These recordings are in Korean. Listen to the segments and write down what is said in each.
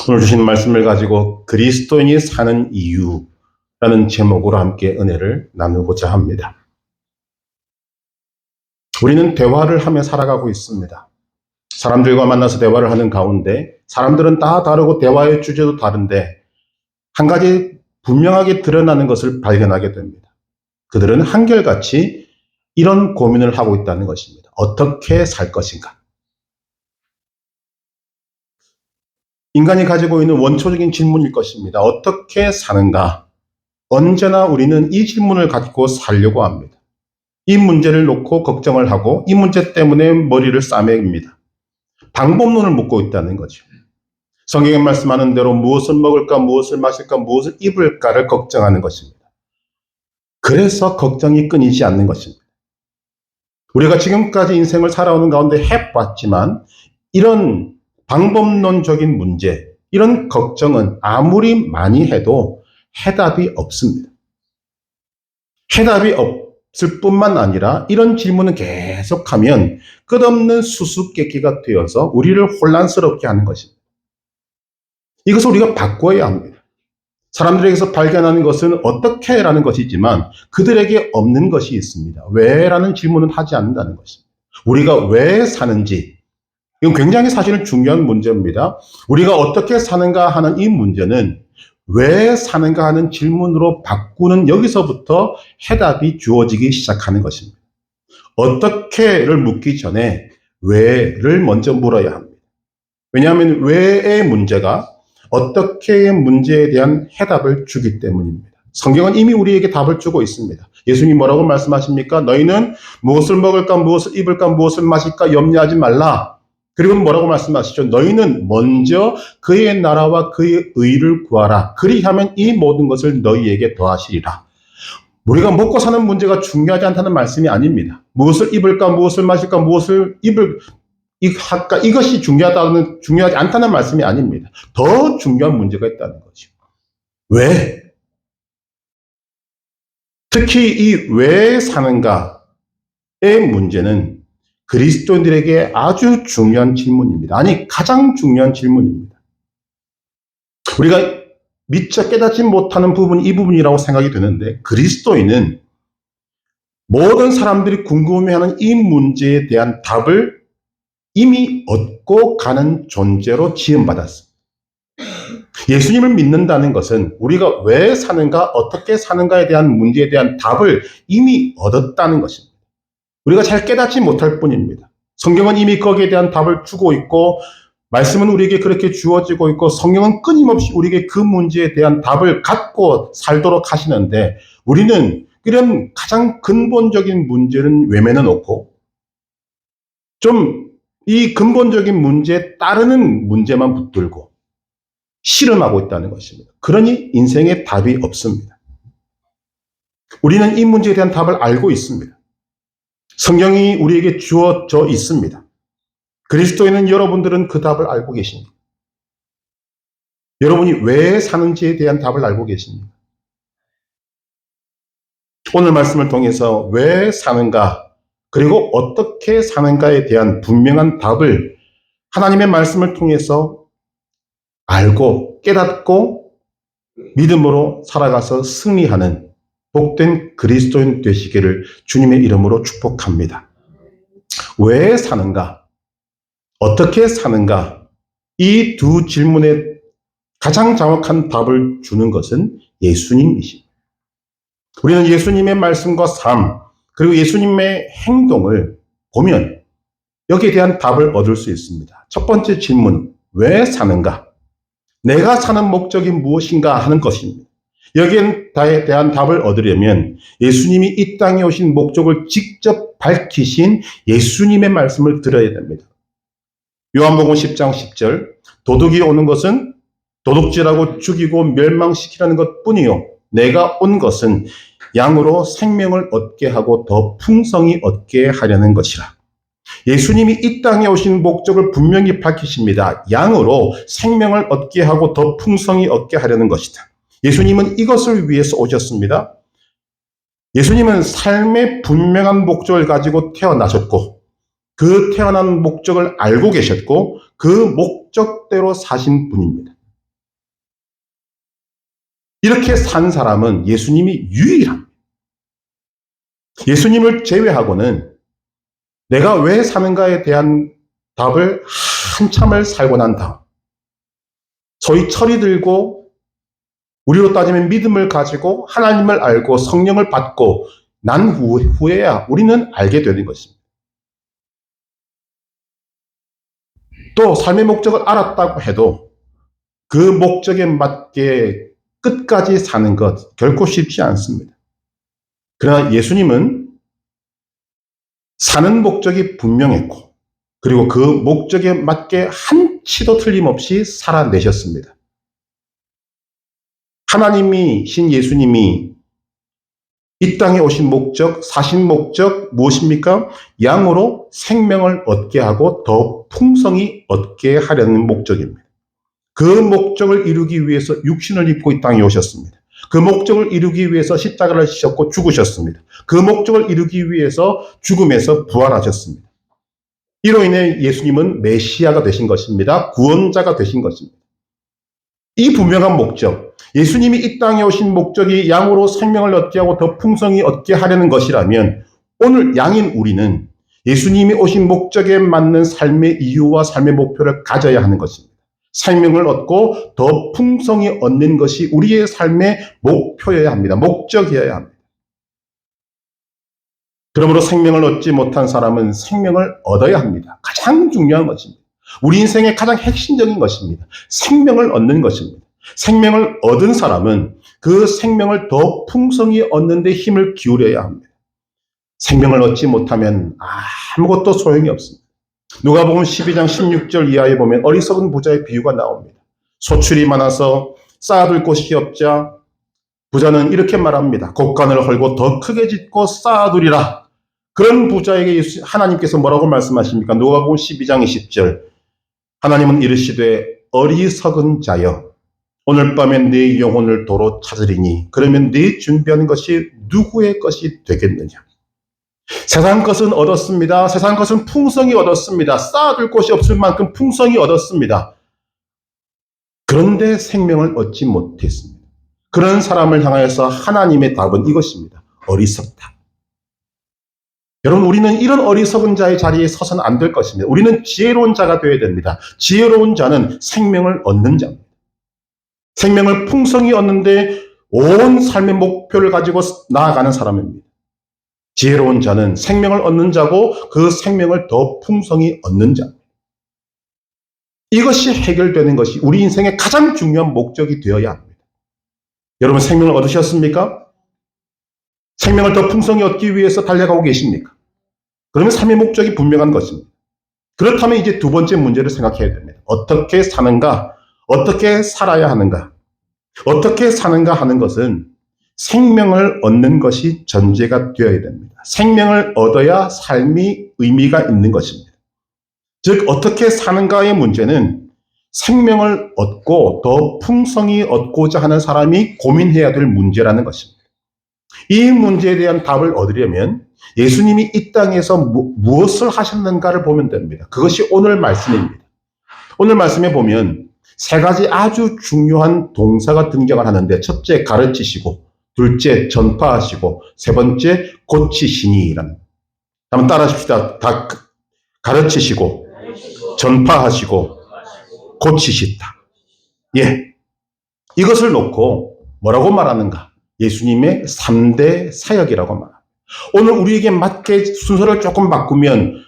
오늘 주신 말씀을 가지고 그리스도인이 사는 이유라는 제목으로 함께 은혜를 나누고자 합니다. 우리는 대화를 하며 살아가고 있습니다. 사람들과 만나서 대화를 하는 가운데 사람들은 다 다르고 대화의 주제도 다른데 한 가지 분명하게 드러나는 것을 발견하게 됩니다. 그들은 한결같이 이런 고민을 하고 있다는 것입니다. 어떻게 살 것인가? 인간이 가지고 있는 원초적인 질문일 것입니다. 어떻게 사는가? 언제나 우리는 이 질문을 가지고 살려고 합니다. 이 문제를 놓고 걱정을 하고 이 문제 때문에 머리를 싸맵니다. 방법론을 묻고 있다는 거죠. 성경에 말씀하는 대로 무엇을 먹을까, 무엇을 마실까, 무엇을 입을까를 걱정하는 것입니다. 그래서 걱정이 끊이지 않는 것입니다. 우리가 지금까지 인생을 살아오는 가운데 해봤지만 이런 방법론적인 문제, 이런 걱정은 아무리 많이 해도 해답이 없습니다. 해답이 없을 뿐만 아니라 이런 질문은 계속하면 끝없는 수수께끼가 되어서 우리를 혼란스럽게 하는 것입니다. 이것을 우리가 바꿔야 합니다. 사람들에게서 발견하는 것은 어떻게 라는 것이지만 그들에게 없는 것이 있습니다. 왜? 라는 질문은 하지 않는다는 것입니다. 우리가 왜 사는지, 이건 굉장히 사실은 중요한 문제입니다. 우리가 어떻게 사는가 하는 이 문제는 왜 사는가 하는 질문으로 바꾸는 여기서부터 해답이 주어지기 시작하는 것입니다. 어떻게를 묻기 전에 왜를 먼저 물어야 합니다. 왜냐하면 왜의 문제가 어떻게의 문제에 대한 해답을 주기 때문입니다. 성경은 이미 우리에게 답을 주고 있습니다. 예수님 뭐라고 말씀하십니까? 너희는 무엇을 먹을까, 무엇을 입을까, 무엇을 마실까 염려하지 말라. 그리고 뭐라고 말씀하시죠? 너희는 먼저 그의 나라와 그의 의를 구하라. 그리하면 이 모든 것을 너희에게 더하시리라. 우리가 먹고 사는 문제가 중요하지 않다는 말씀이 아닙니다. 무엇을 입을까, 무엇을 마실까, 무엇을 이것이 중요하지 않다는 말씀이 아닙니다. 더 중요한 문제가 있다는 거죠. 왜? 특히 이 왜 사는가의 문제는 그리스도인들에게 아주 중요한 질문입니다. 아니, 가장 중요한 질문입니다. 우리가 미처 깨닫지 못하는 부분이 이 부분이라고 생각이 되는데 그리스도인은 모든 사람들이 궁금해하는 이 문제에 대한 답을 이미 얻고 가는 존재로 지음받았습니다. 예수님을 믿는다는 것은 우리가 왜 사는가, 어떻게 사는가에 대한 문제에 대한 답을 이미 얻었다는 것입니다. 우리가 잘 깨닫지 못할 뿐입니다. 성경은 이미 거기에 대한 답을 주고 있고 말씀은 우리에게 그렇게 주어지고 있고 성경은 끊임없이 우리에게 그 문제에 대한 답을 갖고 살도록 하시는데 우리는 이런 가장 근본적인 문제는 외면해 놓고 좀 이 근본적인 문제에 따르는 문제만 붙들고 실험하고 있다는 것입니다. 그러니 인생에 답이 없습니다. 우리는 이 문제에 대한 답을 알고 있습니다. 성경이 우리에게 주어져 있습니다. 그리스도인은 여러분들은 그 답을 알고 계십니다. 여러분이 왜 사는지에 대한 답을 알고 계십니다. 오늘 말씀을 통해서 왜 사는가, 그리고 어떻게 사는가에 대한 분명한 답을 하나님의 말씀을 통해서 알고 깨닫고 믿음으로 살아가서 승리하는 복된 그리스도인 되시기를 주님의 이름으로 축복합니다. 왜 사는가? 어떻게 사는가? 이 두 질문에 가장 정확한 답을 주는 것은 예수님이십니다. 우리는 예수님의 말씀과 삶, 그리고 예수님의 행동을 보면 여기에 대한 답을 얻을 수 있습니다. 첫 번째 질문, 왜 사는가? 내가 사는 목적이 무엇인가 하는 것입니다. 여기에 대한 답을 얻으려면 예수님이 이 땅에 오신 목적을 직접 밝히신 예수님의 말씀을 들어야 됩니다. 요한복음 10장 10절, 도둑이 오는 것은 도둑질하고 죽이고 멸망시키라는 것뿐이요 내가 온 것은 양으로 생명을 얻게 하고 더 풍성히 얻게 하려는 것이라. 예수님이 이 땅에 오신 목적을 분명히 밝히십니다. 양으로 생명을 얻게 하고 더 풍성히 얻게 하려는 것이다. 예수님은 이것을 위해서 오셨습니다. 예수님은 삶의 분명한 목적을 가지고 태어나셨고 그 태어난 목적을 알고 계셨고 그 목적대로 사신 분입니다. 이렇게 산 사람은 예수님이 유일합니다. 예수님을 제외하고는 내가 왜 사는가에 대한 답을 한참을 살고 난 다음, 소위 철이 들고 우리로 따지면 믿음을 가지고 하나님을 알고 성령을 받고 난 후에야 우리는 알게 되는 것입니다. 또 삶의 목적을 알았다고 해도 그 목적에 맞게 끝까지 사는 것 결코 쉽지 않습니다. 그러나 예수님은 사는 목적이 분명했고 그리고 그 목적에 맞게 한치도 틀림없이 살아내셨습니다. 하나님이신 예수님이 이 땅에 오신 목적, 사신 목적 무엇입니까? 양으로 생명을 얻게 하고 더 풍성히 얻게 하려는 목적입니다. 그 목적을 이루기 위해서 육신을 입고 이 땅에 오셨습니다. 그 목적을 이루기 위해서 십자가를 지셨고 죽으셨습니다. 그 목적을 이루기 위해서 죽음에서 부활하셨습니다. 이로 인해 예수님은 메시아가 되신 것입니다. 구원자가 되신 것입니다. 이 분명한 목적, 예수님이 이 땅에 오신 목적이 양으로 생명을 얻게 하고 더 풍성히 얻게 하려는 것이라면 오늘 양인 우리는 예수님이 오신 목적에 맞는 삶의 이유와 삶의 목표를 가져야 하는 것입니다. 생명을 얻고 더 풍성히 얻는 것이 우리의 삶의 목표여야 합니다. 목적이어야 합니다. 그러므로 생명을 얻지 못한 사람은 생명을 얻어야 합니다. 가장 중요한 것입니다. 우리 인생의 가장 핵심적인 것입니다. 생명을 얻는 것입니다. 생명을 얻은 사람은 그 생명을 더 풍성히 얻는 데 힘을 기울여야 합니다. 생명을 얻지 못하면 아무것도 소용이 없습니다. 누가복음 12장 16절 이하에 보면 어리석은 부자의 비유가 나옵니다. 소출이 많아서 쌓아둘 곳이 없자 부자는 이렇게 말합니다. 곡간을 헐고 더 크게 짓고 쌓아두리라. 그런 부자에게 하나님께서 뭐라고 말씀하십니까? 누가복음 12장 20절 하나님은 이르시되 어리석은 자여 오늘 밤에 네 영혼을 도로 찾으리니 그러면 네 준비한 것이 누구의 것이 되겠느냐. 세상 것은 얻었습니다. 세상 것은 풍성히 얻었습니다. 쌓아둘 곳이 없을 만큼 풍성히 얻었습니다. 그런데 생명을 얻지 못했습니다. 그런 사람을 향해서 하나님의 답은 이것입니다. 어리석다. 여러분, 우리는 이런 어리석은 자의 자리에 서서는 안 될 것입니다. 우리는 지혜로운 자가 되어야 됩니다. 지혜로운 자는 생명을 얻는 자입니다. 생명을 풍성히 얻는데 온 삶의 목표를 가지고 나아가는 사람입니다. 지혜로운 자는 생명을 얻는 자고 그 생명을 더 풍성히 얻는 자입니다. 이것이 해결되는 것이 우리 인생의 가장 중요한 목적이 되어야 합니다. 여러분, 생명을 얻으셨습니까? 생명을 더 풍성히 얻기 위해서 달려가고 계십니까? 그러면 삶의 목적이 분명한 것입니다. 그렇다면 이제 두 번째 문제를 생각해야 됩니다. 어떻게 사는가? 어떻게 살아야 하는가? 어떻게 사는가 하는 것은 생명을 얻는 것이 전제가 되어야 됩니다. 생명을 얻어야 삶이 의미가 있는 것입니다. 즉 어떻게 사는가의 문제는 생명을 얻고 더 풍성히 얻고자 하는 사람이 고민해야 될 문제라는 것입니다. 이 문제에 대한 답을 얻으려면 예수님이 이 땅에서 무엇을 하셨는가를 보면 됩니다. 그것이 오늘 말씀입니다. 오늘 말씀에 보면 세 가지 아주 중요한 동사가 등장을 하는데 첫째 가르치시고 둘째 전파하시고 세 번째 고치시니라는. 한번 따라 하십시다. 다 가르치시고 전파하시고 고치시다. 예, 이것을 놓고 뭐라고 말하는가? 예수님의 3대 사역이라고 말합니다. 오늘 우리에게 맞게 순서를 조금 바꾸면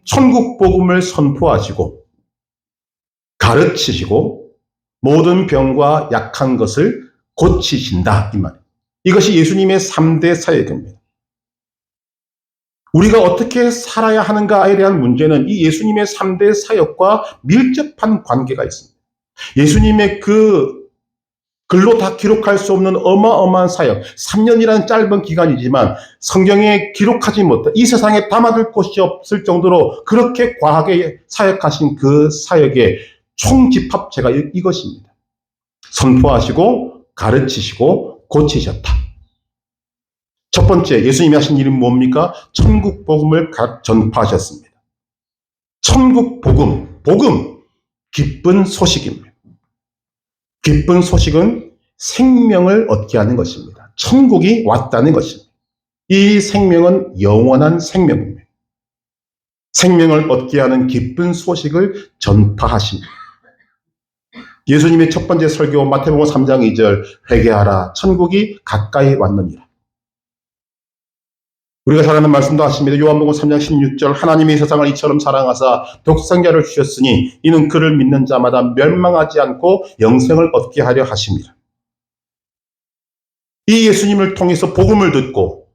천국 복음을 선포하시고 가르치시고 모든 병과 약한 것을 고치신다 이 말이에요. 이것이 예수님의 3대 사역입니다. 우리가 어떻게 살아야 하는가에 대한 문제는 이 예수님의 3대 사역과 밀접한 관계가 있습니다. 예수님의 그 글로 다 기록할 수 없는 어마어마한 사역, 3년이라는 짧은 기간이지만 성경에 기록하지 못한 이 세상에 담아둘 곳이 없을 정도로 그렇게 과하게 사역하신 그 사역의 총집합체가 이것입니다. 선포하시고 가르치시고 고치셨다. 첫 번째 예수님이 하신 일은 뭡니까? 천국 복음을 전파하셨습니다. 천국 복음, 기쁜 소식입니다. 기쁜 소식은 생명을 얻게 하는 것입니다. 천국이 왔다는 것입니다. 이 생명은 영원한 생명입니다. 생명을 얻게 하는 기쁜 소식을 전파하십니다. 예수님의 첫 번째 설교 마태복음 3장 2절 회개하라 천국이 가까이 왔느니라. 우리가 잘 아는 말씀도 하십니다. 요한복음 3장 16절 하나님이 세상을 이처럼 사랑하사 독생자를 주셨으니 이는 그를 믿는 자마다 멸망하지 않고 영생을 얻게 하려 하십니다. 이 예수님을 통해서 복음을 듣고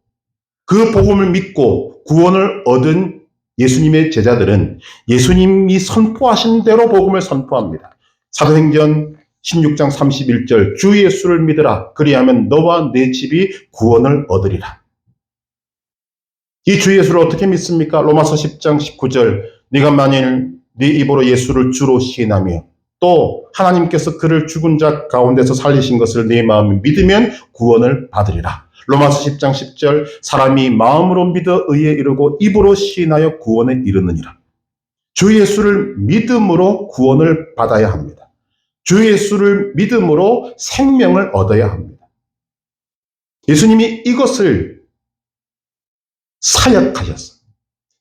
그 복음을 믿고 구원을 얻은 예수님의 제자들은 예수님이 선포하신 대로 복음을 선포합니다. 사도행전 16장 31절 주 예수를 믿으라 그리하면 너와 내 집이 구원을 얻으리라. 이 주 예수를 어떻게 믿습니까? 로마서 10장 19절 네가 만일 네 입으로 예수를 주로 시인하며 또 하나님께서 그를 죽은 자 가운데서 살리신 것을 네 마음에 믿으면 구원을 받으리라. 로마서 10장 10절 사람이 마음으로 믿어 의에 이르고 입으로 시인하여 구원에 이르느니라. 주 예수를 믿음으로 구원을 받아야 합니다. 주 예수를 믿음으로 생명을 얻어야 합니다. 예수님이 이것을 사역하셨어요.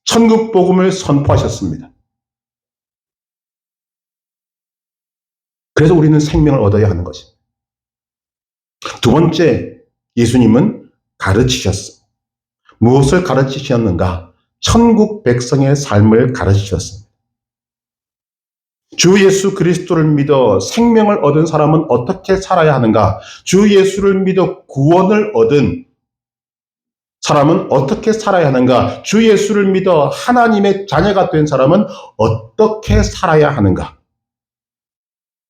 천국 복음을 선포하셨습니다. 그래서 우리는 생명을 얻어야 하는 것입니다. 두 번째, 예수님은 가르치셨습니다. 무엇을 가르치셨는가? 천국 백성의 삶을 가르치셨습니다. 주 예수 그리스도를 믿어 생명을 얻은 사람은 어떻게 살아야 하는가? 주 예수를 믿어 구원을 얻은 사람은 어떻게 살아야 하는가? 주 예수를 믿어 하나님의 자녀가 된 사람은 어떻게 살아야 하는가?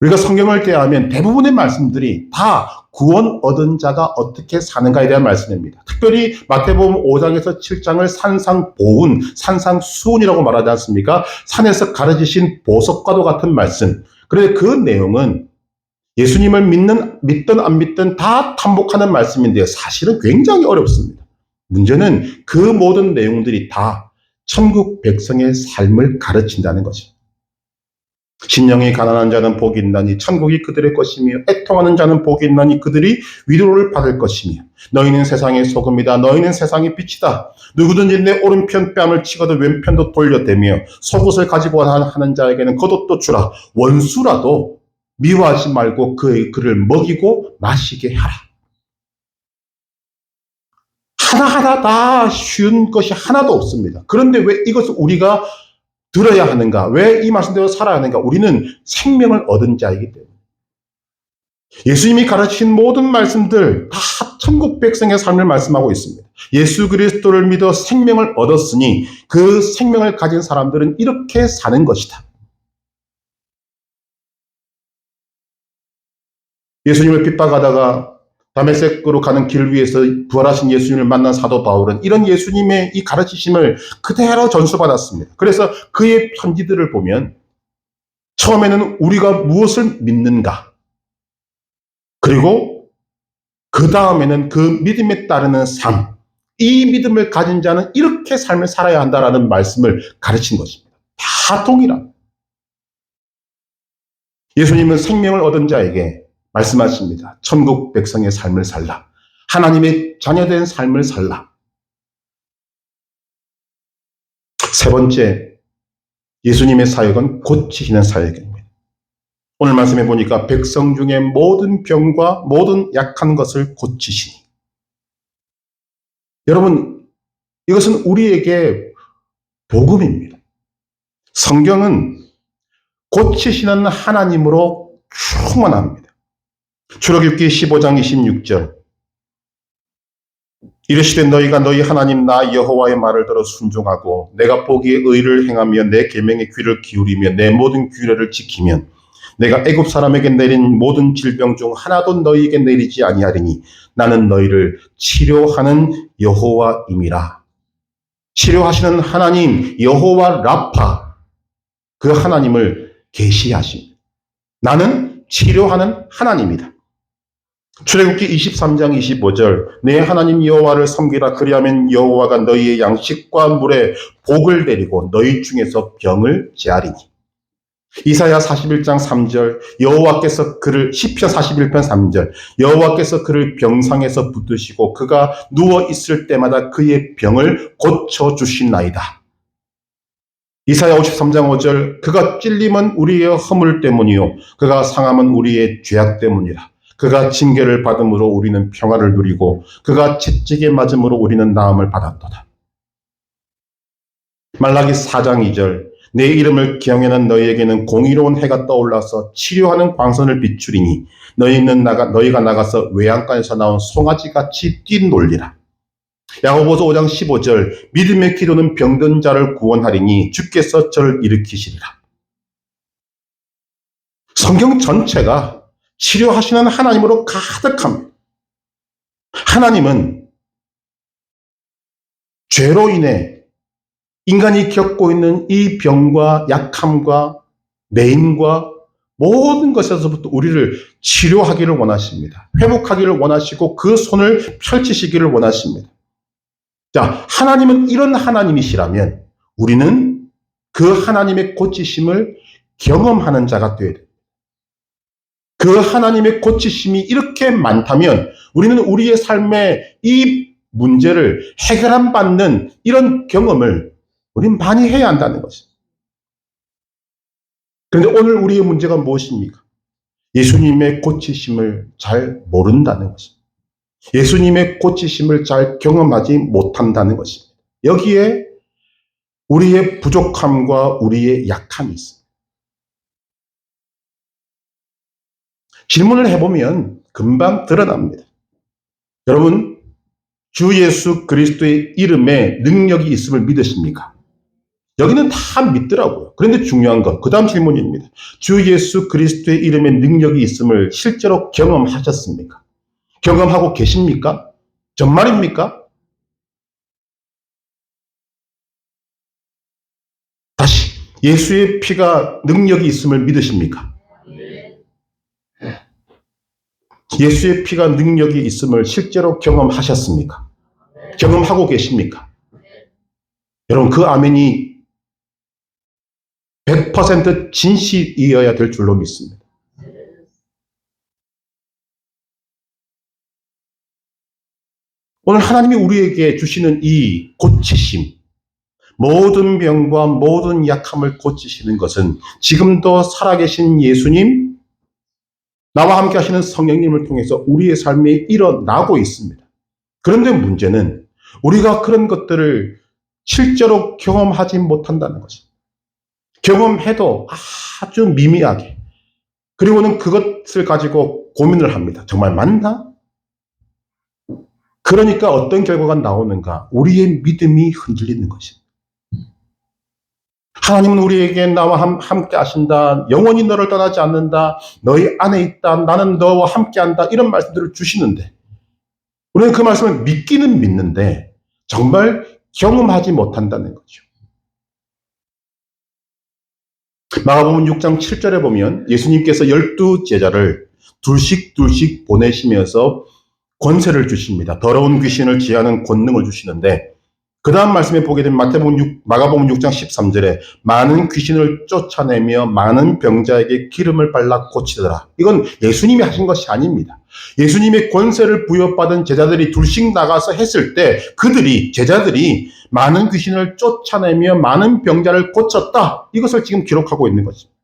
우리가 성경을 대하면 대부분의 말씀들이 다 구원 얻은 자가 어떻게 사는가에 대한 말씀입니다. 특별히 마태복음 5장에서 7장을 산상보훈, 산상수훈이라고 말하지 않습니까? 산에서 가르치신 보석과도 같은 말씀. 그런데 그 내용은 예수님을 믿든 안 믿든 다 탐복하는 말씀인데 사실은 굉장히 어렵습니다. 문제는 그 모든 내용들이 다 천국 백성의 삶을 가르친다는 것입니다. 심령이 가난한 자는 복이 있나니 천국이 그들의 것이며 애통하는 자는 복이 있나니 그들이 위로를 받을 것이며 너희는 세상의 소금이다. 너희는 세상의 빛이다. 누구든지 내 오른편 뺨을 치거든 왼편도 돌려대며 속옷을 가지고 하는 자에게는 겉옷도 주라. 원수라도 미워하지 말고 그를 먹이고 마시게 하라. 하나하나 다 쉬운 것이 하나도 없습니다. 그런데 왜 이것을 우리가 들어야 하는가? 왜 이 말씀대로 살아야 하는가? 우리는 생명을 얻은 자이기 때문에. 예수님이 가르친 모든 말씀들 다 천국 백성의 삶을 말씀하고 있습니다. 예수 그리스도를 믿어 생명을 얻었으니 그 생명을 가진 사람들은 이렇게 사는 것이다. 예수님을 핍박하다가 다메섹으로 가는 길 위에서 부활하신 예수님을 만난 사도 바울은 이런 예수님의 이 가르치심을 그대로 전수받았습니다. 그래서 그의 편지들을 보면 처음에는 우리가 무엇을 믿는가? 그리고 그 다음에는 그 믿음에 따르는 삶. 이 믿음을 가진 자는 이렇게 삶을 살아야 한다라는 말씀을 가르친 것입니다. 다 동일합니다. 예수님은 생명을 얻은 자에게 말씀하십니다. 천국 백성의 삶을 살라. 하나님의 자녀된 삶을 살라. 세 번째, 예수님의 사역은 고치시는 사역입니다. 오늘 말씀해 보니까 백성 중에 모든 병과 모든 약한 것을 고치시니. 여러분, 이것은 우리에게 복음입니다. 성경은 고치시는 하나님으로 충만합니다. 출애굽기 15장 26절 이르시되 너희가 너희 하나님 나 여호와의 말을 들어 순종하고 내가 보기에 의를 행하며 내 계명에 귀를 기울이며 내 모든 규례를 지키면 내가 애굽 사람에게 내린 모든 질병 중 하나도 너희에게 내리지 아니하리니 나는 너희를 치료하는 여호와임이라. 치료하시는 하나님 여호와 라파 그 하나님을 계시하십니다. 나는 치료하는 하나님이다. 출애굽기 23장 25절 내 하나님 여호와를 섬기라. 그리하면 여호와가 너희의 양식과 물에 복을 내리고 너희 중에서 병을 제하리니. 이사야 41장 3절 여호와께서 그를 시편 41편 3절 여호와께서 그를 병상에서 붙드시고 그가 누워 있을 때마다 그의 병을 고쳐 주시나이다. 이사야 53장 5절 그가 찔림은 우리의 허물 때문이요 그가 상함은 우리의 죄악 때문이라. 그가 징계를 받음으로 우리는 평화를 누리고 그가 채찍에 맞음으로 우리는 나음을 받았도다. 말라기 4장 2절 내 이름을 기억하는 너희에게는 공의로운 해가 떠올라서 치료하는 광선을 비추리니 너희가 나가서 외양간에서 나온 송아지같이 뛰놀리라. 야고보서 5장 15절 믿음의 기도는 병든 자를 구원하리니 주께서 저를 일으키시리라. 성경 전체가 치료하시는 하나님으로 가득합니다. 하나님은 죄로 인해 인간이 겪고 있는 이 병과 약함과 매임과 모든 것에서부터 우리를 치료하기를 원하십니다. 회복하기를 원하시고 그 손을 펼치시기를 원하십니다. 자, 하나님은 이런 하나님이시라면 우리는 그 하나님의 고치심을 경험하는 자가 되어야 됩니다. 그 하나님의 고치심이 이렇게 많다면 우리는 우리의 삶에 이 문제를 해결받는 이런 경험을 우리는 많이 해야 한다는 것입니다. 그런데 오늘 우리의 문제가 무엇입니까? 예수님의 고치심을 잘 모른다는 것입니다. 예수님의 고치심을 잘 경험하지 못한다는 것입니다. 여기에 우리의 부족함과 우리의 약함이 있습니다. 질문을 해보면 금방 드러납니다. 여러분, 주 예수 그리스도의 이름에 능력이 있음을 믿으십니까? 여기는 다 믿더라고요. 그런데 중요한 건 그 다음 질문입니다. 주 예수 그리스도의 이름에 능력이 있음을 실제로 경험하셨습니까? 경험하고 계십니까? 정말입니까? 다시 예수의 피가 능력이 있음을 믿으십니까? 예수의 피가 능력이 있음을 실제로 경험하셨습니까? 경험하고 계십니까? 여러분, 그 아멘이 100% 진실이어야 될 줄로 믿습니다. 오늘 하나님이 우리에게 주시는 이 고치심, 모든 병과 모든 약함을 고치시는 것은 지금도 살아계신 예수님, 나와 함께 하시는 성령님을 통해서 우리의 삶에 일어나고 있습니다. 그런데 문제는 우리가 그런 것들을 실제로 경험하지 못한다는 것입니다. 경험해도 아주 미미하게, 그리고는 그것을 가지고 고민을 합니다. 정말 맞나? 그러니까 어떤 결과가 나오는가? 우리의 믿음이 흔들리는 것입니다. 하나님은 우리에게 나와 함께 하신다. 영원히 너를 떠나지 않는다. 너희 안에 있다. 나는 너와 함께 한다. 이런 말씀들을 주시는데 우리는 그 말씀을 믿기는 믿는데 정말 경험하지 못한다는 거죠. 마가복음 6장 7절에 보면 예수님께서 12 제자를 둘씩 보내시면서 권세를 주십니다. 더러운 귀신을 제하는 권능을 주시는데 그 다음 말씀에 보게 되면 마가복음 6장 13절에 많은 귀신을 쫓아내며 많은 병자에게 기름을 발라 고치더라. 이건 예수님이 하신 것이 아닙니다. 예수님의 권세를 부여받은 제자들이 둘씩 나가서 했을 때 제자들이 많은 귀신을 쫓아내며 많은 병자를 고쳤다. 이것을 지금 기록하고 있는 것입니다.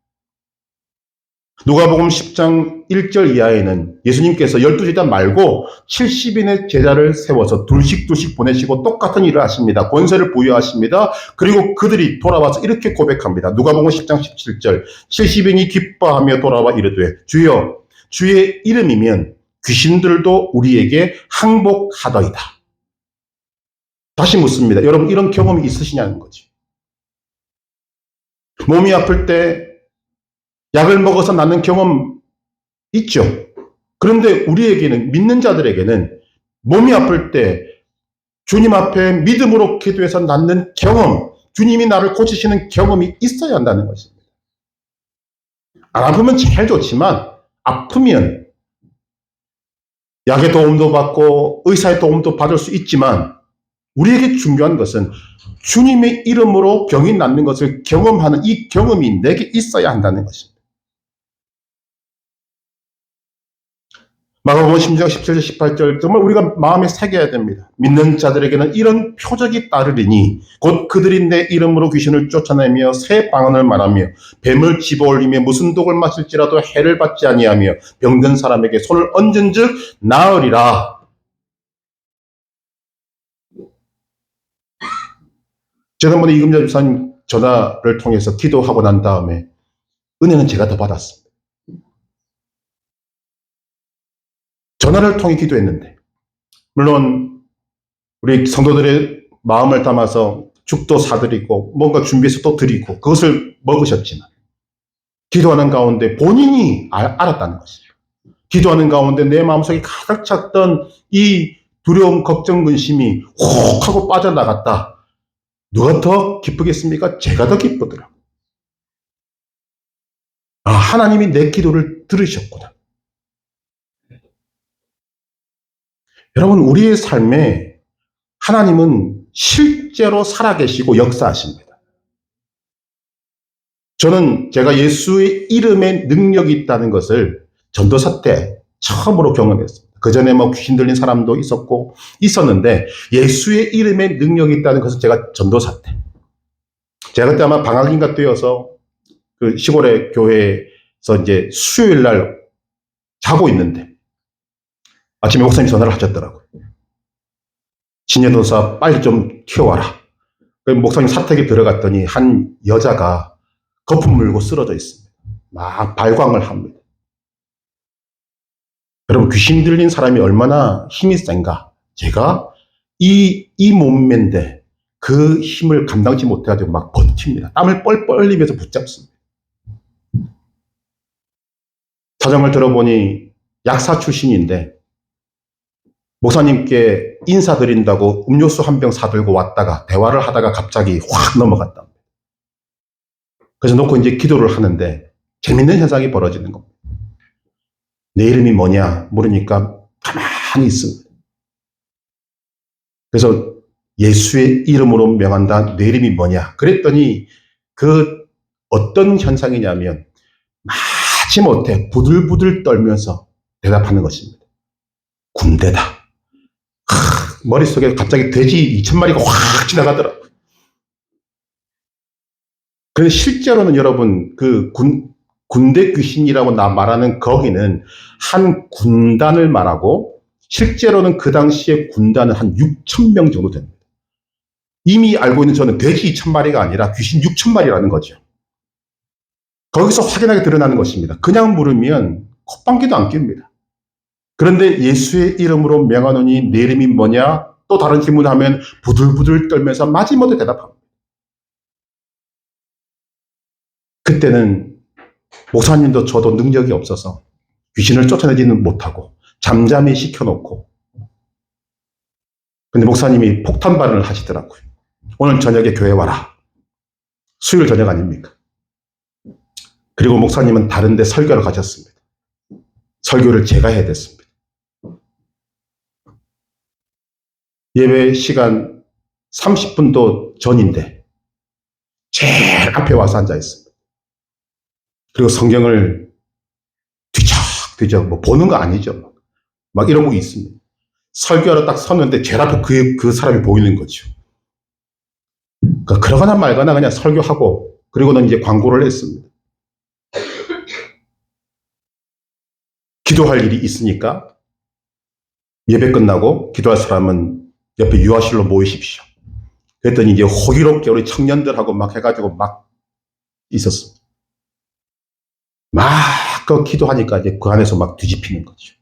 누가복음 10장 1절 이하에는 예수님께서 12제자 말고 70인의 제자를 세워서 둘씩 보내시고 똑같은 일을 하십니다. 권세를 부여하십니다. 그리고 그들이 돌아와서 이렇게 고백합니다. 누가복음 10장 17절 70인이 기뻐하며 돌아와 이르되 주여 주의 이름이면 귀신들도 우리에게 항복하더이다. 다시 묻습니다. 여러분 이런 경험이 있으시냐는 거죠. 몸이 아플 때 약을 먹어서 낫는 경험 있죠. 그런데 우리에게는, 믿는 자들에게는 몸이 아플 때 주님 앞에 믿음으로 기도해서 낫는 경험, 주님이 나를 고치시는 경험이 있어야 한다는 것입니다. 안 아프면 제일 좋지만 아프면 약의 도움도 받고 의사의 도움도 받을 수 있지만 우리에게 중요한 것은 주님의 이름으로 병이 낫는 것을 경험하는 이 경험이 내게 있어야 한다는 것입니다. 마가복음 16장 17절 18절 정말 우리가 마음에 새겨야 됩니다. 믿는 자들에게는 이런 표적이 따르리니 곧 그들이 내 이름으로 귀신을 쫓아내며 새 방언을 말하며 뱀을 집어올리며 무슨 독을 마실지라도 해를 받지 아니하며 병든 사람에게 손을 얹은즉 나으리라. 지난번에 이금자 집사님 전화를 통해서 기도하고 난 다음에 은혜는 제가 더 받았습니다. 전화를 통해 기도했는데 물론 우리 성도들의 마음을 담아서 죽도 사드리고 뭔가 준비해서 또 드리고 그것을 먹으셨지만 기도하는 가운데 본인이 알았다는 것입니다. 기도하는 가운데 내 마음속에 가득 찼던 이 두려움, 걱정, 근심이 혹 하고 빠져나갔다. 누가 더 기쁘겠습니까? 제가 더 기쁘더라고요. 아, 하나님이 내 기도를 들으셨구나. 여러분, 우리의 삶에 하나님은 실제로 살아계시고 역사하십니다. 저는 제가 예수의 이름에 능력이 있다는 것을 전도사 때 처음으로 경험했습니다. 그 전에 뭐 귀신 들린 사람도 있었는데 예수의 이름에 능력이 있다는 것은 제가 전도사 때. 제가 그때 아마 방학인가 뛰어서 그 시골의 교회에서 이제 수요일 날 자고 있는데 아침에 목사님이 전화를 하셨더라고요. 신예도사 빨리 좀 튀어와라. 목사님 사택에 들어갔더니 한 여자가 거품 물고 쓰러져 있습니다. 막 발광을 합니다. 여러분, 귀신 들린 사람이 얼마나 힘이 센가? 제가 이 몸매인데 그 힘을 감당치 못해가지고 막 버팁니다. 땀을 뻘뻘 흘리면서 붙잡습니다. 사정을 들어보니 약사 출신인데 목사님께 인사드린다고 음료수 한 병 사들고 왔다가 대화를 하다가 갑자기 확 넘어갔다. 그래서 놓고 이제 기도를 하는데 재밌는 현상이 벌어지는 겁니다. 내 이름이 뭐냐 물으니까 가만히 있습니다. 그래서 예수의 이름으로 명한다. 내 이름이 뭐냐? 그랬더니 그 어떤 현상이냐면 마지못해 부들부들 떨면서 대답하는 것입니다. 군대다. 머릿속에 갑자기 돼지 2,000마리가 확 지나가더라고요. 그런데 실제로는 여러분 그 군대 귀신이라고 말하는 거기는 한 군단을 말하고 실제로는 그 당시에 군단은 한 6,000명 정도 됩니다. 이미 알고 있는 저는 돼지 2,000마리가 아니라 귀신 6,000마리라는 거죠. 거기서 확연하게 드러나는 것입니다. 그냥 물으면 콧방귀도 안 낍니다. 그런데 예수의 이름으로 명하노니 내 이름이 뭐냐? 또 다른 질문을 하면 부들부들 떨면서 마지못해 대답합니다. 그때는 목사님도 저도 능력이 없어서 귀신을 쫓아내지는 못하고 잠잠히 시켜놓고 근데 목사님이 폭탄 발언을 하시더라고요. 오늘 저녁에 교회 와라. 수요일 저녁 아닙니까? 그리고 목사님은 다른 데 설교를 가셨습니다. 설교를 제가 해야 됐습니다. 예배 시간 30분도 전인데 제일 앞에 와서 앉아 있습니다. 그리고 성경을 뒤적뒤적 뭐 보는 거 아니죠. 막 이러고 있습니다. 설교하러 딱 섰는데 제일 앞에 그 사람이 보이는 거죠. 그러니까 그러거나 말거나 그냥 설교하고 그리고는 이제 광고를 했습니다. 기도할 일이 있으니까 예배 끝나고 기도할 사람은 옆에 유아실로 모이십시오. 그랬더니 이제 호기롭게 우리 청년들하고 막 해가지고 막 있었습니다. 막 그 기도하니까 이제 그 안에서 막 뒤집히는 거죠.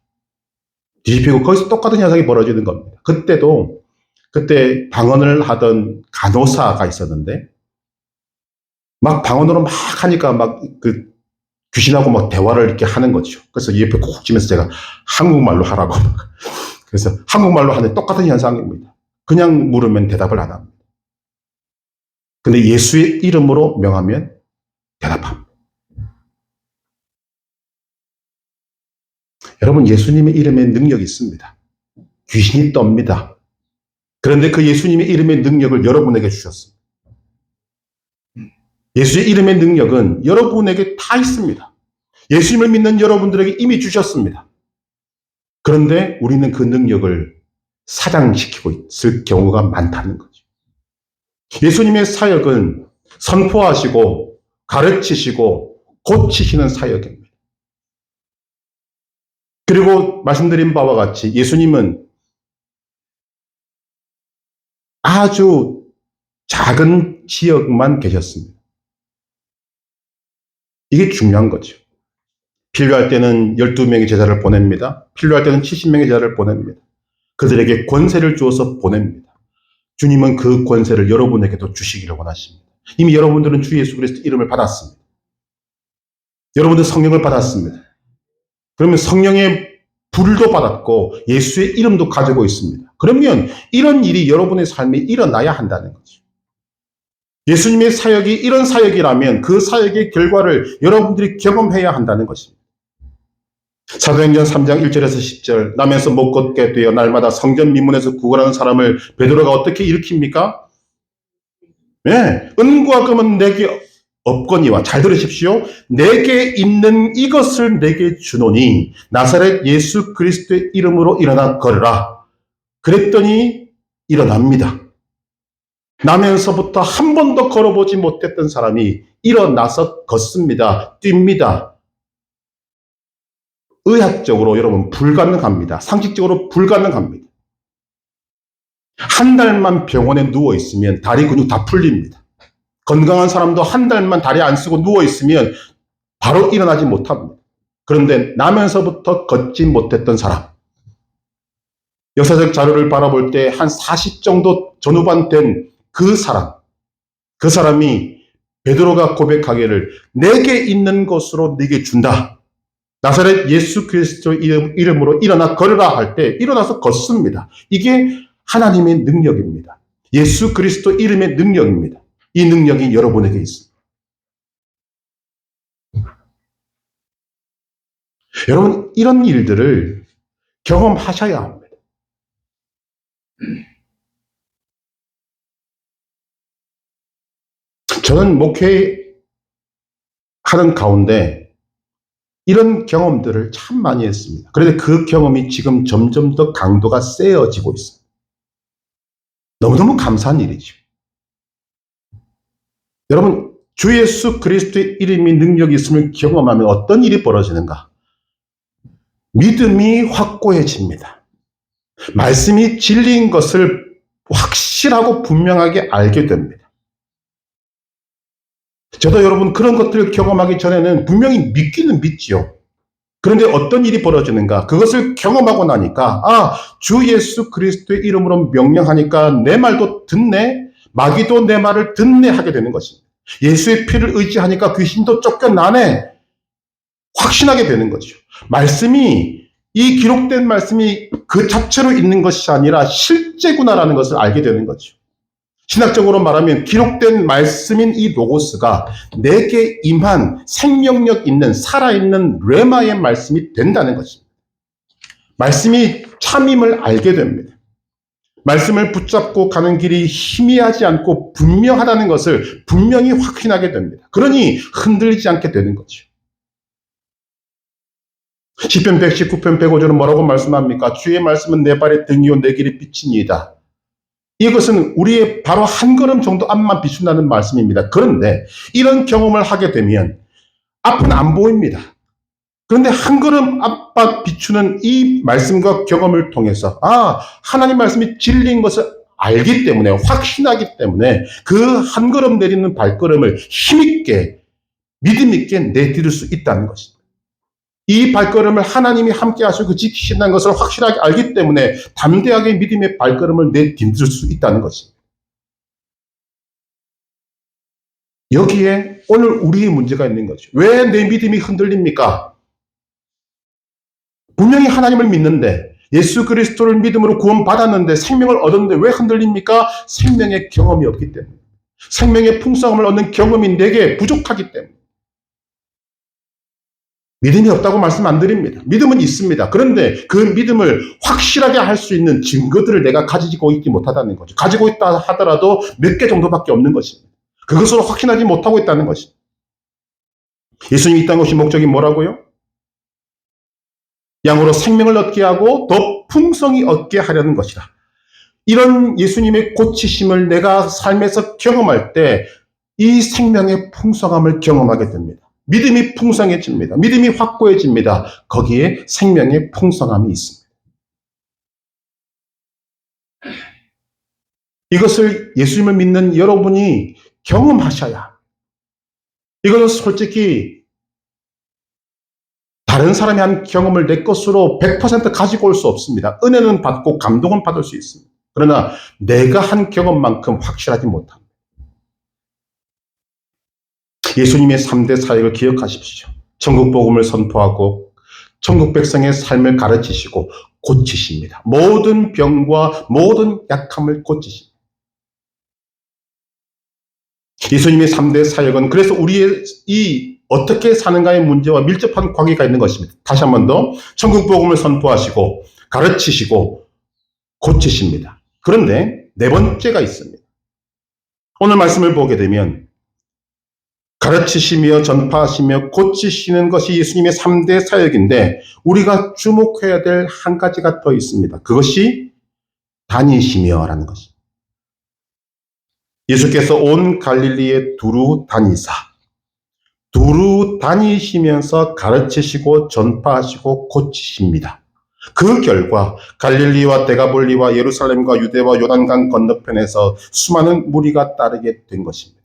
뒤집히고 거기서 똑같은 현상이 벌어지는 겁니다. 그때 방언을 하던 간호사가 있었는데 막 방언으로 막 하니까 막 그 귀신하고 막 대화를 이렇게 하는 거죠. 그래서 옆에 콕 치면서 제가 한국말로 하라고. 그래서 한국말로 하는 똑같은 현상입니다. 그냥 물으면 대답을 안 합니다. 근데 예수의 이름으로 명하면 대답합니다. 여러분, 예수님의 이름에 능력이 있습니다. 귀신이 떱니다. 그런데 그 예수님의 이름의 능력을 여러분에게 주셨습니다. 예수의 이름의 능력은 여러분에게 다 있습니다. 예수님을 믿는 여러분들에게 이미 주셨습니다. 그런데 우리는 그 능력을 사장시키고 있을 경우가 많다는 거죠. 예수님의 사역은 선포하시고 가르치시고 고치시는 사역입니다. 그리고 말씀드린 바와 같이 예수님은 아주 작은 지역만 계셨습니다. 이게 중요한 거죠. 필요할 때는 12명의 제자를 보냅니다. 필요할 때는 70명의 제자를 보냅니다. 그들에게 권세를 주어서 보냅니다. 주님은 그 권세를 여러분에게도 주시기를 원하십니다. 이미 여러분들은 주 예수 그리스도 이름을 받았습니다. 여러분들 성령을 받았습니다. 그러면 성령의 불도 받았고 예수의 이름도 가지고 있습니다. 그러면 이런 일이 여러분의 삶에 일어나야 한다는 거죠. 예수님의 사역이 이런 사역이라면 그 사역의 결과를 여러분들이 경험해야 한다는 것입니다. 사도행전 3장 1절에서 10절 나면서 못 걷게 되어 날마다 성전 미문에서 구걸하는 사람을 베드로가 어떻게 일으킵니까? 네, 은과 금은 내게 없거니와 잘 들으십시오. 내게 있는 이것을 내게 주노니 나사렛 예수 그리스도의 이름으로 일어나 걸으라. 그랬더니 일어납니다. 나면서부터 한 번도 걸어보지 못했던 사람이 일어나서 걷습니다. 뜁니다. 의학적으로 여러분 불가능합니다. 상식적으로 불가능합니다. 한 달만 병원에 누워 있으면 다리 근육 다 풀립니다. 건강한 사람도 한 달만 다리 안 쓰고 누워 있으면 바로 일어나지 못합니다. 그런데 나면서부터 걷지 못했던 사람, 역사적 자료를 바라볼 때 한 40 정도 전후반 된 그 사람이 베드로가 고백하기를 내게 있는 것으로 네게 준다. 나사렛 예수 그리스도 이름으로 일어나 걸으라 할 때 일어나서 걷습니다. 이게 하나님의 능력입니다. 예수 그리스도 이름의 능력입니다. 이 능력이 여러분에게 있습니다. 여러분 이런 일들을 경험하셔야 합니다. 저는 목회하는 가운데 이런 경험들을 참 많이 했습니다. 그런데 그 경험이 지금 점점 더 강도가 세어지고 있습니다. 너무너무 감사한 일이죠. 여러분 주 예수 그리스도의 이름이 능력이 있음을 경험하면 어떤 일이 벌어지는가? 믿음이 확고해집니다. 말씀이 진리인 것을 확실하고 분명하게 알게 됩니다. 저도 여러분 그런 것들을 경험하기 전에는 분명히 믿기는 믿지요. 그런데 어떤 일이 벌어지는가? 그것을 경험하고 나니까 주 예수 그리스도의 이름으로 명령하니까 내 말도 듣네? 마귀도 내 말을 듣네 하게 되는 것입니다. 예수의 피를 의지하니까 귀신도 쫓겨나네? 확신하게 되는 거죠. 이 기록된 말씀이 그 자체로 있는 것이 아니라 실제구나라는 것을 알게 되는 거죠. 신학적으로 말하면 기록된 말씀인 이 로고스가 내게 임한 생명력 있는 살아있는 레마의 말씀이 된다는 것입니다. 말씀이 참임을 알게 됩니다. 말씀을 붙잡고 가는 길이 희미하지 않고 분명하다는 것을 분명히 확신하게 됩니다. 그러니 흔들리지 않게 되는 거죠. 시편 119편 105절은 뭐라고 말씀합니까? 주의 말씀은 내 발의 등이요 내 길의 빛이니이다. 이것은 우리의 바로 한 걸음 정도 앞만 비춘다는 말씀입니다. 그런데 이런 경험을 하게 되면 앞은 안 보입니다. 그런데 한 걸음 앞만 비추는 이 말씀과 경험을 통해서 하나님 말씀이 진리인 것을 알기 때문에 확신하기 때문에 그 한 걸음 내리는 발걸음을 힘있게 믿음 있게 내디딜 수 있다는 것입니다. 이 발걸음을 하나님이 함께 하시고 지키신다는 것을 확실하게 알기 때문에 담대하게 믿음의 발걸음을 내디딜 수 있다는 것입니다. 여기에 오늘 우리의 문제가 있는 거죠. 왜 내 믿음이 흔들립니까? 분명히 하나님을 믿는데 예수 그리스도를 믿음으로 구원받았는데 생명을 얻었는데 왜 흔들립니까? 생명의 경험이 없기 때문에. 생명의 풍성함을 얻는 경험이 내게 부족하기 때문에. 믿음이 없다고 말씀 안 드립니다. 믿음은 있습니다. 그런데 그 믿음을 확실하게 할 수 있는 증거들을 내가 가지고 있지 못하다는 거죠. 가지고 있다 하더라도 몇 개 정도밖에 없는 것입니다. 그것으로 확신하지 못하고 있다는 것입니다. 예수님이 이 땅에 오신 목적이 뭐라고요? 양으로 생명을 얻게 하고 더 풍성히 얻게 하려는 것이다. 이런 예수님의 고치심을 내가 삶에서 경험할 때 이 생명의 풍성함을 경험하게 됩니다. 믿음이 풍성해집니다. 믿음이 확고해집니다. 거기에 생명의 풍성함이 있습니다. 이것을 예수님을 믿는 여러분이 경험하셔야, 이것은 솔직히 다른 사람이 한 경험을 내 것으로 100% 가지고 올 수 없습니다. 은혜는 받고 감동은 받을 수 있습니다. 그러나 내가 한 경험만큼 확실하지 못합니다. 예수님의 3대 사역을 기억하십시오. 천국 복음을 선포하고 천국 백성의 삶을 가르치시고 고치십니다. 모든 병과 모든 약함을 고치십니다. 예수님의 3대 사역은 그래서 우리의 이 어떻게 사는가의 문제와 밀접한 관계가 있는 것입니다. 다시 한 번 더, 천국 복음을 선포하시고 가르치시고 고치십니다. 그런데 네 번째가 있습니다. 오늘 말씀을 보게 되면 가르치시며 전파하시며 고치시는 것이 예수님의 3대 사역인데 우리가 주목해야 될 한 가지가 더 있습니다. 그것이 다니시며 라는 것입니다. 예수께서 온 갈릴리에 두루 다니시면서 가르치시고 전파하시고 고치십니다. 그 결과 갈릴리와 데가볼리와 예루살렘과 유대와 요단강 건너편에서 수많은 무리가 따르게 된 것입니다.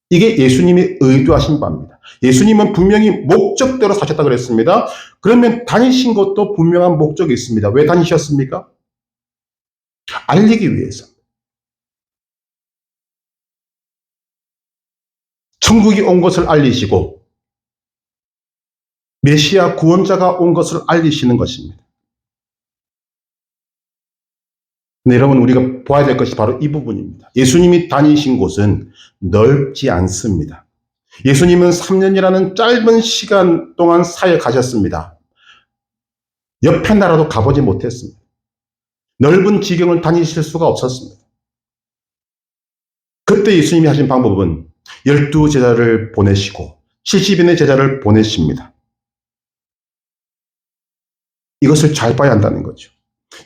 이게 예수님이 의도하신 바입니다. 예수님은 분명히 목적대로 사셨다 그랬습니다. 그러면 다니신 것도 분명한 목적이 있습니다. 왜 다니셨습니까? 알리기 위해서. 천국이 온 것을 알리시고 메시아 구원자가 온 것을 알리시는 것입니다. 네, 여러분, 우리가 봐야 될 것이 바로 이 부분입니다. 예수님이 다니신 곳은 넓지 않습니다. 예수님은 3년이라는 짧은 시간 동안 사역하셨습니다. 옆에 나라도 가보지 못했습니다. 넓은 지경을 다니실 수가 없었습니다. 그때 예수님이 하신 방법은 12제자를 보내시고 70인의 제자를 보내십니다. 이것을 잘 봐야 한다는 거죠.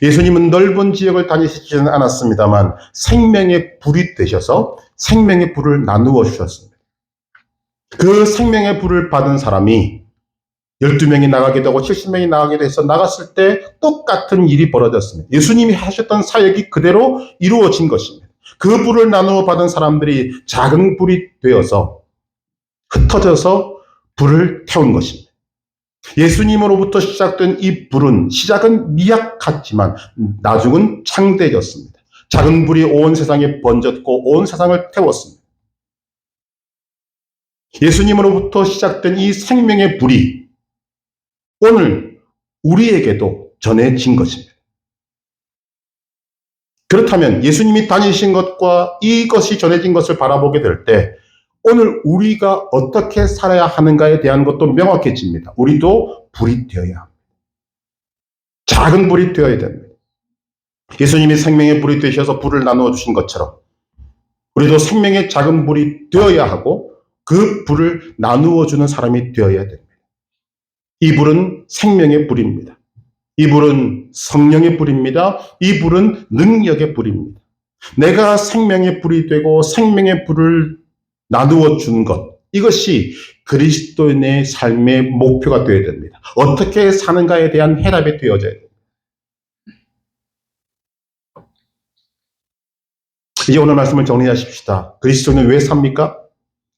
예수님은 넓은 지역을 다니시지는 않았습니다만 생명의 불이 되셔서 생명의 불을 나누어 주셨습니다. 그 생명의 불을 받은 사람이 12명이 나가기도 하고 70명이 나가기도 해서 나갔을 때 똑같은 일이 벌어졌습니다. 예수님이 하셨던 사역이 그대로 이루어진 것입니다. 그 불을 나누어 받은 사람들이 작은 불이 되어서 흩어져서 불을 태운 것입니다. 예수님으로부터 시작된 이 불은 시작은 미약했지만 나중은 창대해졌습니다. 작은 불이 온 세상에 번졌고 온 세상을 태웠습니다. 예수님으로부터 시작된 이 생명의 불이 오늘 우리에게도 전해진 것입니다. 그렇다면 예수님이 다니신 것과 이것이 전해진 것을 바라보게 될 때 오늘 우리가 어떻게 살아야 하는가에 대한 것도 명확해집니다. 우리도 불이 되어야 합니다. 작은 불이 되어야 됩니다. 예수님이 생명의 불이 되셔서 불을 나누어 주신 것처럼 우리도 생명의 작은 불이 되어야 하고 그 불을 나누어 주는 사람이 되어야 됩니다. 이 불은 생명의 불입니다. 이 불은 성령의 불입니다. 이 불은 능력의 불입니다. 내가 생명의 불이 되고 생명의 불을 나누어 주는 것, 이것이 그리스도인의 삶의 목표가 되어야 됩니다. 어떻게 사는가에 대한 해답이 되어져야 됩니다. 이제 오늘 말씀을 정리하십시다. 그리스도인은 왜 삽니까?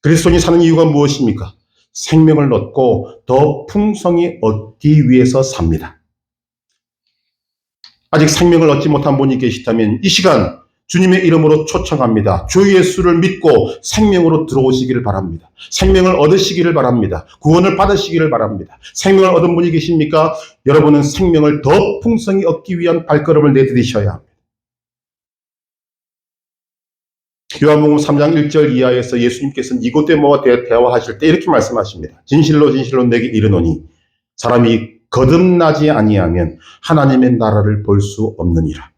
그리스도인이 사는 이유가 무엇입니까? 생명을 얻고 더 풍성히 얻기 위해서 삽니다. 아직 생명을 얻지 못한 분이 계시다면 이 시간 주님의 이름으로 초청합니다. 주 예수를 믿고 생명으로 들어오시기를 바랍니다. 생명을 얻으시기를 바랍니다. 구원을 받으시기를 바랍니다. 생명을 얻은 분이 계십니까? 여러분은 생명을 더 풍성히 얻기 위한 발걸음을 내디디셔야 합니다. 요한복음 3장 1절 이하에서 예수님께서는 니고데모와 대화하실 때 이렇게 말씀하십니다. 진실로 진실로 내게 이르노니 사람이 거듭나지 아니하면 하나님의 나라를 볼 수 없느니라.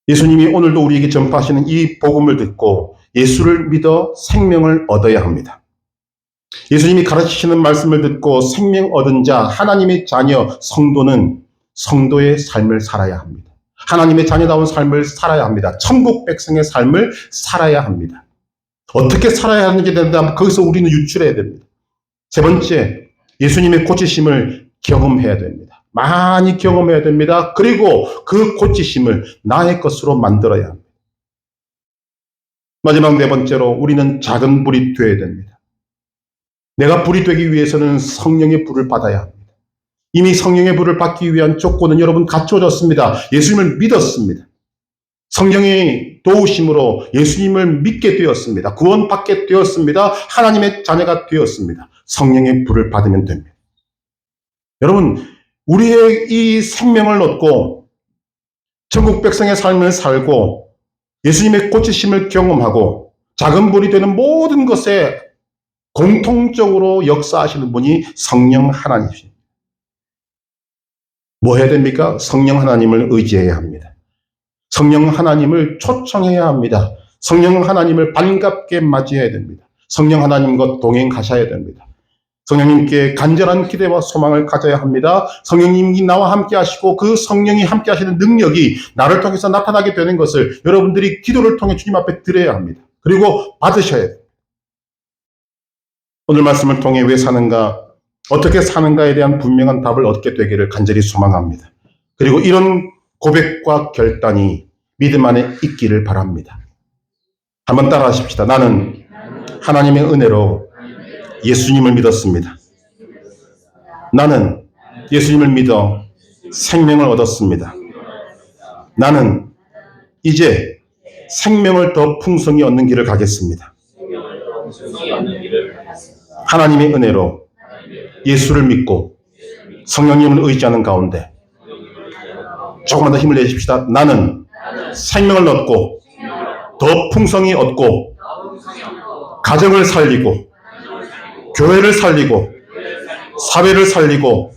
예수님이 오늘도 우리에게 전파하시는 이 복음을 듣고 예수를 믿어 생명을 얻어야 합니다. 예수님이 가르치시는 말씀을 듣고 생명 얻은 자, 하나님의 자녀, 성도는 성도의 삶을 살아야 합니다. 하나님의 자녀다운 삶을 살아야 합니다. 천국 백성의 삶을 살아야 합니다. 어떻게 살아야 하는지에 대한 거기서 우리는 유출해야 됩니다. 세 번째, 예수님의 고치심을 경험해야 됩니다. 많이 경험해야 됩니다. 그리고 그 고치심을 나의 것으로 만들어야 합니다. 마지막 네 번째로 우리는 작은 불이 되어야 됩니다. 내가 불이 되기 위해서는 성령의 불을 받아야 합니다. 이미 성령의 불을 받기 위한 조건은 여러분 갖춰졌습니다. 예수님을 믿었습니다. 성령의 도우심으로 예수님을 믿게 되었습니다. 구원받게 되었습니다. 하나님의 자녀가 되었습니다. 성령의 불을 받으면 됩니다. 여러분, 우리의 이 생명을 얻고 천국 백성의 삶을 살고 예수님의 고치심을 경험하고 작은 불이 되는 모든 것에 공통적으로 역사하시는 분이 성령 하나님이십니다. 뭐 해야 됩니까? 성령 하나님을 의지해야 합니다. 성령 하나님을 초청해야 합니다. 성령 하나님을 반갑게 맞이해야 됩니다. 성령 하나님과 동행하셔야 됩니다. 성령님께 간절한 기대와 소망을 가져야 합니다. 성령님이 나와 함께 하시고 그 성령이 함께 하시는 능력이 나를 통해서 나타나게 되는 것을 여러분들이 기도를 통해 주님 앞에 드려야 합니다. 그리고 받으셔야 돼요. 오늘 말씀을 통해 왜 사는가, 어떻게 사는가에 대한 분명한 답을 얻게 되기를 간절히 소망합니다. 그리고 이런 고백과 결단이 믿음 안에 있기를 바랍니다. 한번 따라 하십시다. 나는 하나님의 은혜로 예수님을 믿었습니다. 나는 예수님을 믿어 생명을 얻었습니다. 나는 이제 생명을 더 풍성히 얻는 길을 가겠습니다. 하나님의 은혜로 예수를 믿고 성령님을 의지하는 가운데 조금만 더 힘을 내십시다. 나는 생명을 얻고 더 풍성히 얻고 가정을 살리고 교회를 살리고 사회를 살리고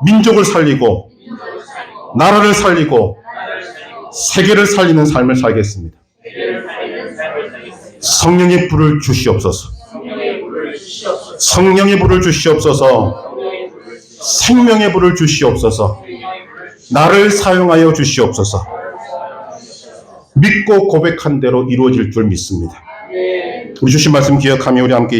민족을 살리고 나라를 살리고 세계를 살리는 삶을 살겠습니다. 성령의 불을 주시옵소서. 성령의 불을 주시옵소서. 생명의 불을 주시옵소서. 나를 사용하여 주시옵소서. 믿고 고백한 대로 이루어질 줄 믿습니다. 우리 주신 말씀 기억하며 우리 함께